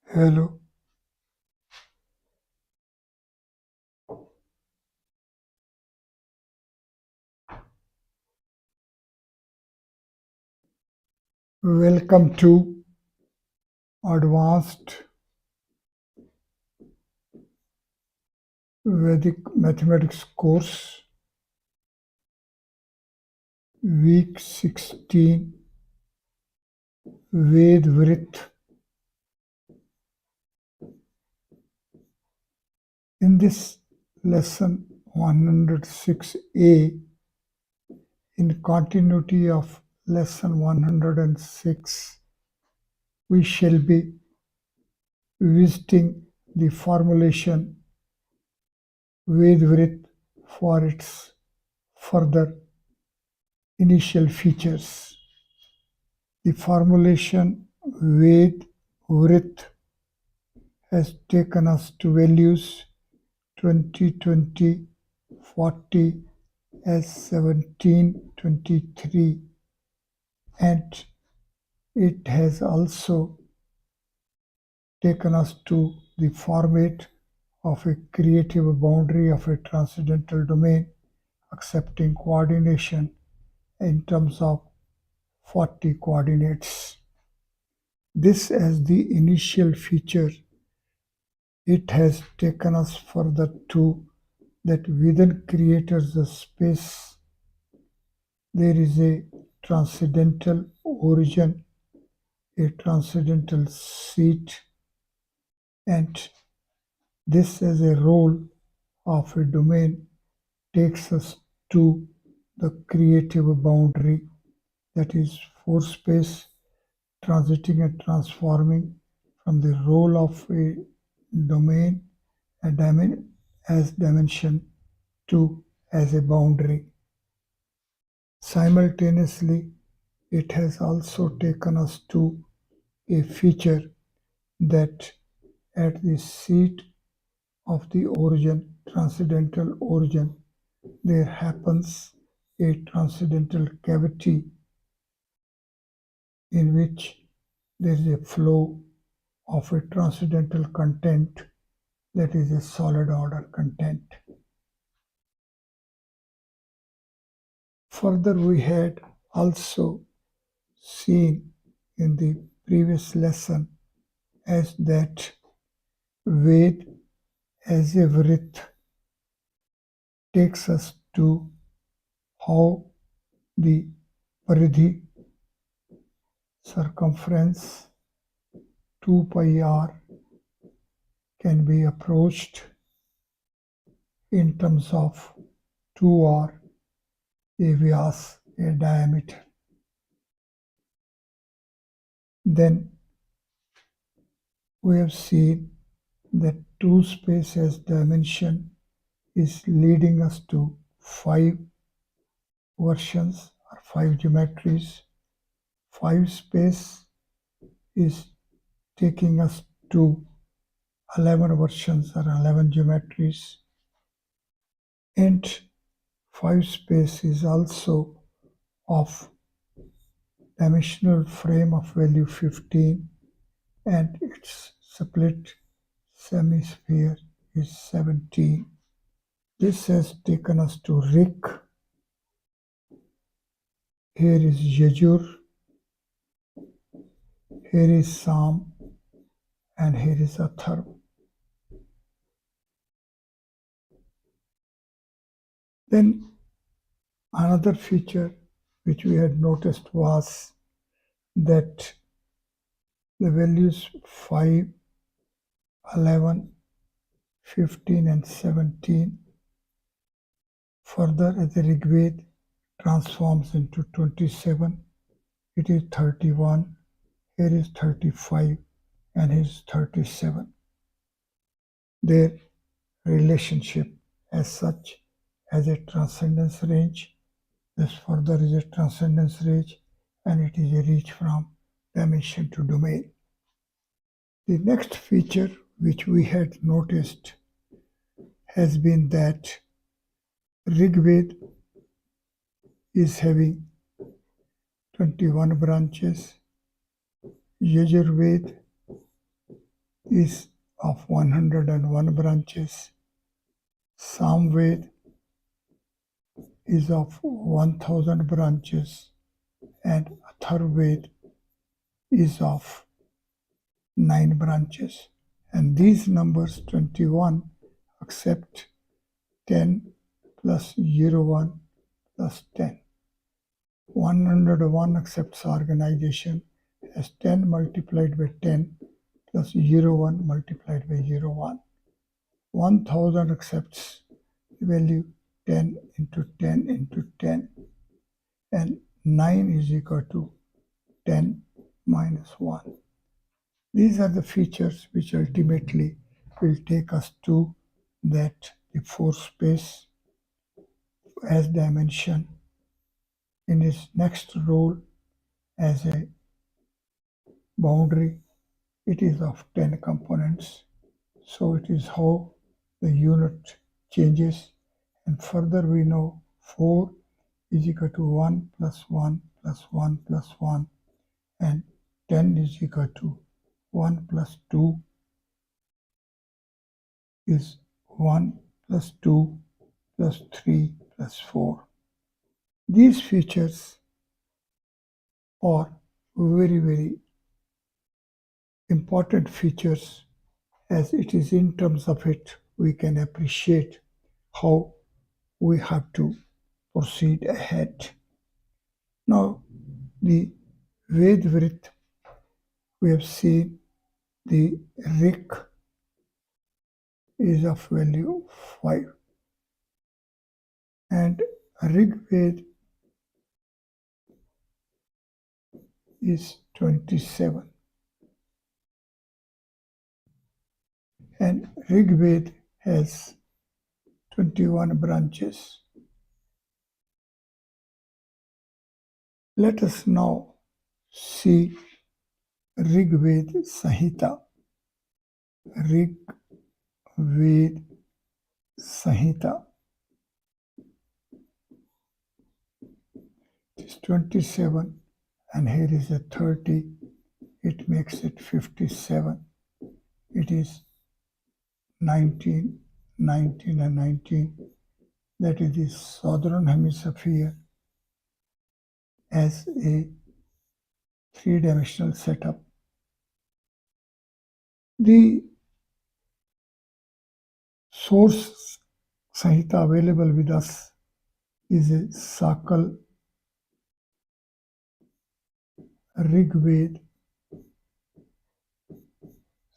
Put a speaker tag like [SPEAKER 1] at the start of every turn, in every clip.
[SPEAKER 1] Hello, welcome to Advanced Vedic Mathematics course, week 16, Ved Vret. In this lesson 106a, in continuity of lesson 106, we shall be visiting the formulation Ved Vret for its further initial features. The formulation Ved Vret has taken us to values 20, 20, 40 as 17, 23, and it has also taken us to the format of a creative boundary of a transcendental domain accepting coordination in terms of 40 coordinates. This as the initial feature. It has taken us further to that within creators of space there is a transcendental origin, a transcendental seat, and this as a role of a domain takes us to the creative boundary, that is for space transiting and transforming from the role of a domain as dimension to as a boundary. Simultaneously, it has also taken us to a feature that at the seat of the origin, transcendental origin, there happens a transcendental cavity in which there is a flow of a transcendental content, that is a solid order content. Further, we had also seen in the previous lesson as that Ved as a Vret takes us to how the paridhi circumference 2 pi r can be approached in terms of 2r, a vyas, a diameter. Then we have seen that 2 space as dimension is leading us to 5 versions or 5 geometries. 5 space is taking us to 11 versions or 11 geometries, and 5 space is also of dimensional frame of value 15, and its split semisphere is 17. This has taken us to Rik. Here is Yajur, here is Sam, and here is Atharva. Then another feature which we had noticed was that the values 5, 11, 15 and 17 further as the Rigved transforms into 27, it is 31, here is 35 and here is 37. Their relationship as such as a transcendence range, this further is a transcendence range and it is a reach from dimension to domain. The next feature which we had noticed has been that Rigved is having 21 branches, Yajurved is of 101 branches. Samved is of 1000 branches, and Atharved is of 9 branches. And these numbers 21 accept 10 plus 01 plus 10. 101 accepts organization as 10 multiplied by 10 plus 01 multiplied by 01. 1000 accepts the value 10 into 10 into 10, and 9 is equal to 10 minus 1. These are the features which ultimately will take us to that the force space as dimension in its next role as a boundary. It is of 10 components, so it is how the unit changes. And further we know 4 is equal to 1 plus 1 plus 1 plus 1, and 10 is equal to 1 plus 2 is 1 plus 2 plus 3 plus 4. These features are very, very important features, as it is in terms of it we can appreciate how we have to proceed ahead. Now, the Ved Vret, we have seen the Rik is of value 5, and Rig Ved is 27, and Rig Ved has 21 branches. Let us now see Rig Ved Samhita. Rig Ved Samhita. It is 27, and here is a 30. It makes it 57. It is 19, 19, and 19. That is the southern hemisphere as a 3-dimensional setup. The source Samhita available with us is a Sakal Rig Ved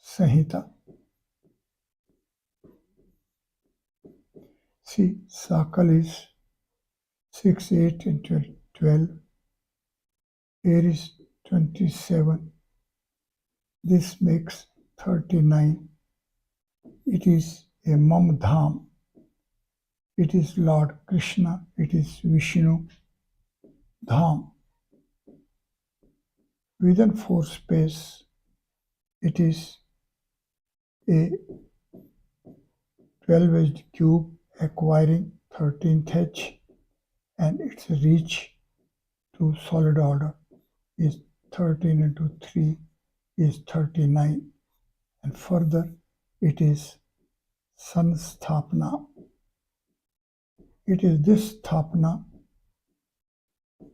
[SPEAKER 1] Samhita. See, Sakal is 6, 8, and 12. Here is 27. This makes 39. It is a Mam Dham. It is Lord Krishna. It is Vishnu Dham. Within force space, it is a 12-edged cube acquiring 13th edge, and its reach to solid order is 13 into 3 is 39, and further it is Sanstapana. It is this Stapana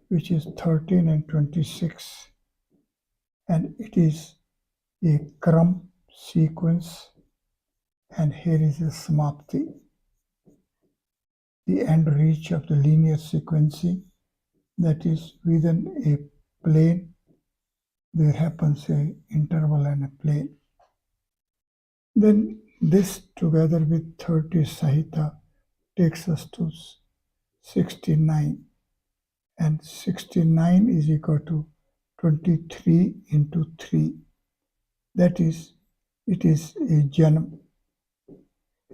[SPEAKER 1] which is 13 and 26, and it is a Kram sequence, and here is a Samapti, the end reach of the linear sequencing, that is within a plane there happens a interval and a plane. Then this together with 30 Samhita takes us to 69, and 69 is equal to 23 into 3. That is, it is a Janam,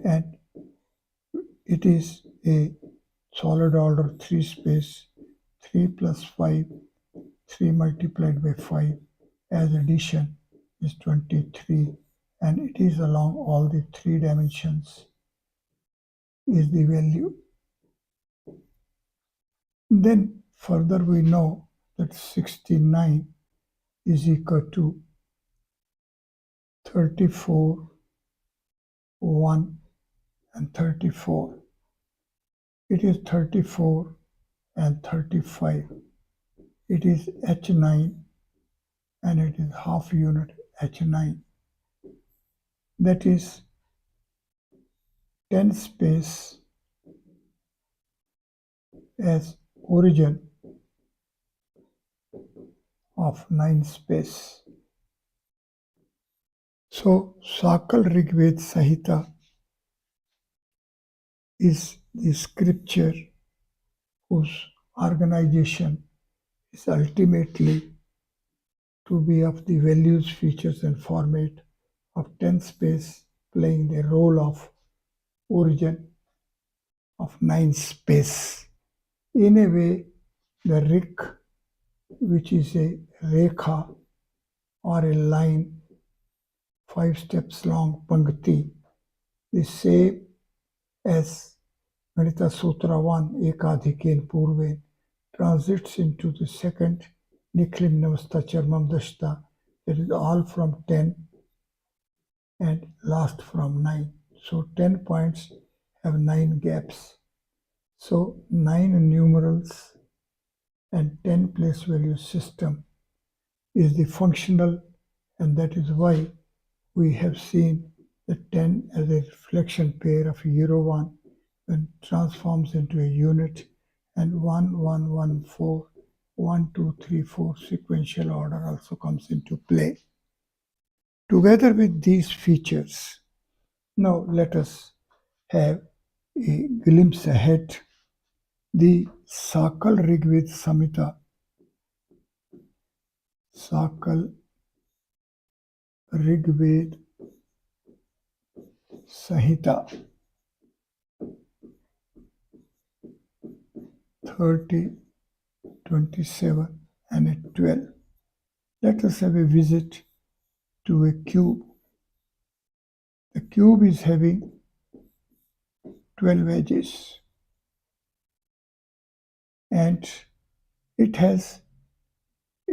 [SPEAKER 1] and it is a solid order 3 space, 3 plus 5, 3 multiplied by 5 as addition is 23, and it is along all the 3 dimensions is the value. Then further we know that 69 is equal to 34, 1, and 34. It is 34 and 35. It is H9 and it is half unit H9. That is 10 space as origin of 9 space. So Sakal Rigved Sahita is the scripture whose organization is ultimately to be of the values, features and format of 10 space, playing the role of origin of 9 space. In a way, the Rik, which is a rekha or a line, 5 steps long pankti, the same as Ganita Sutra 1, Ekadhiken Purven, transits into the second Niklim Navasta Charmam Dashta, that is all from 10 and last from 9. So 10 points have 9 gaps. So 9 numerals and 10 place value system is the functional, and that is why we have seen the 10 as a reflection pair of 0, 1 when transforms into a unit, and 1, 1, 1, 4, 1, 2, 3, 4 sequential order also comes into play. Together with these features, now let us have a glimpse ahead. The Sakal Rigved Samhita, Sakal Rigved Sahita 30, 27 and a 12. Let us have a visit to a cube. The cube is having 12 edges and it has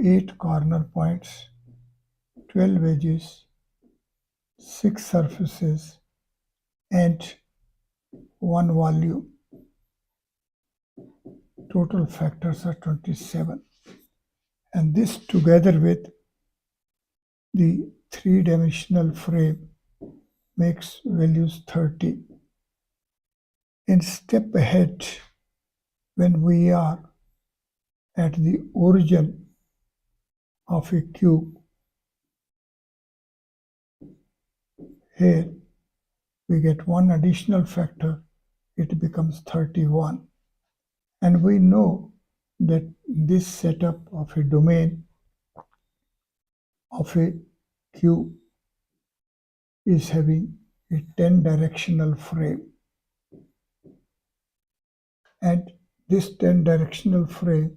[SPEAKER 1] 8 corner points, 12 edges, 6 surfaces and 1 volume. Total factors are 27. And this together with the 3-dimensional frame makes values 30. In step ahead, when we are at the origin of a cube, here we get one additional factor, it becomes 31. And we know that this setup of a domain of a cube is having a 10-directional frame. And this 10-directional frame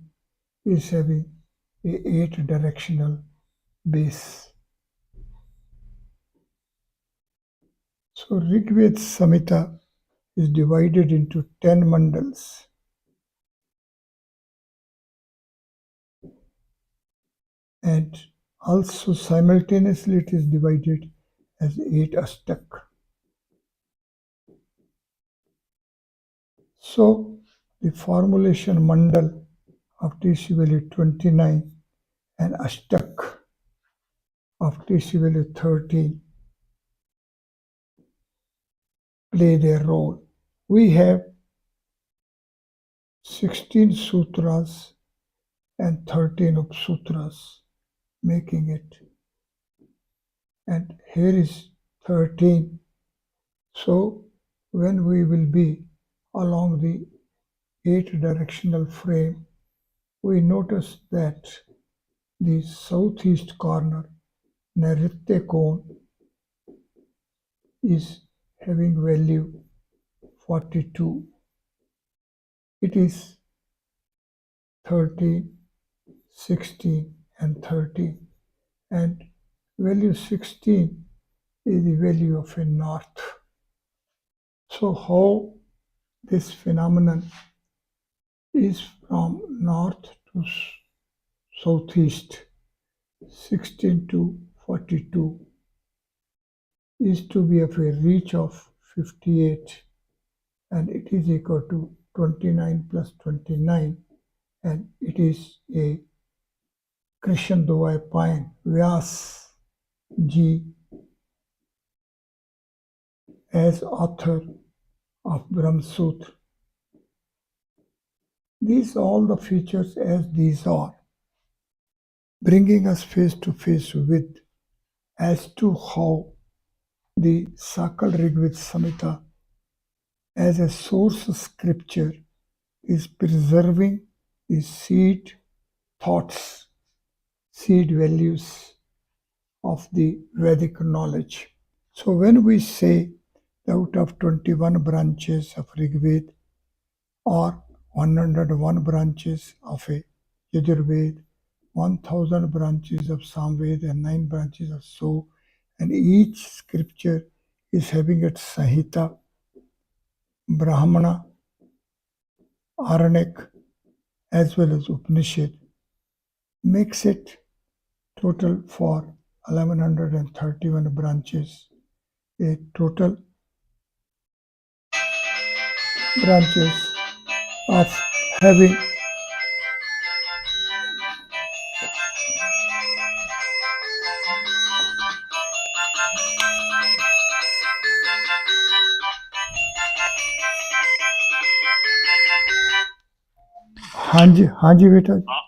[SPEAKER 1] is having a 8-directional base. So Rigved Samhita is divided into 10 mandals. And also simultaneously it is divided as 8 astak. So the formulation mandal of TC value 29 and astak of TC value 13 play their role. We have 16 sutras and 13 upsutras making it. And here is 13. So when we will be along the 8-directional frame, we notice that the southeast corner, Nairitya cone, is having value 42. It is 13, 16 and 13. And value 16 is the value of a north. So how this phenomenon is from north to southeast, 16 to 42. is to be of a reach of 58, and it is equal to 29 plus 29, and it is a Krishan pine Vyas ji as author of Brahma Sutra. These all the features as these are, bringing us face to face with as to how the Sakal Rigved Samhita as a source scripture is preserving the seed thoughts, seed values of the Vedic knowledge. So when we say out of 21 branches of Rigved or 101 branches of a Yajurved, 1000 branches of Samved and 9 branches of So, and each scripture is having its Sahita, Brahmana, Aranak, as well as Upanishad, makes it total for 1131 branches, a total branches of having हाँ जी बेटा जी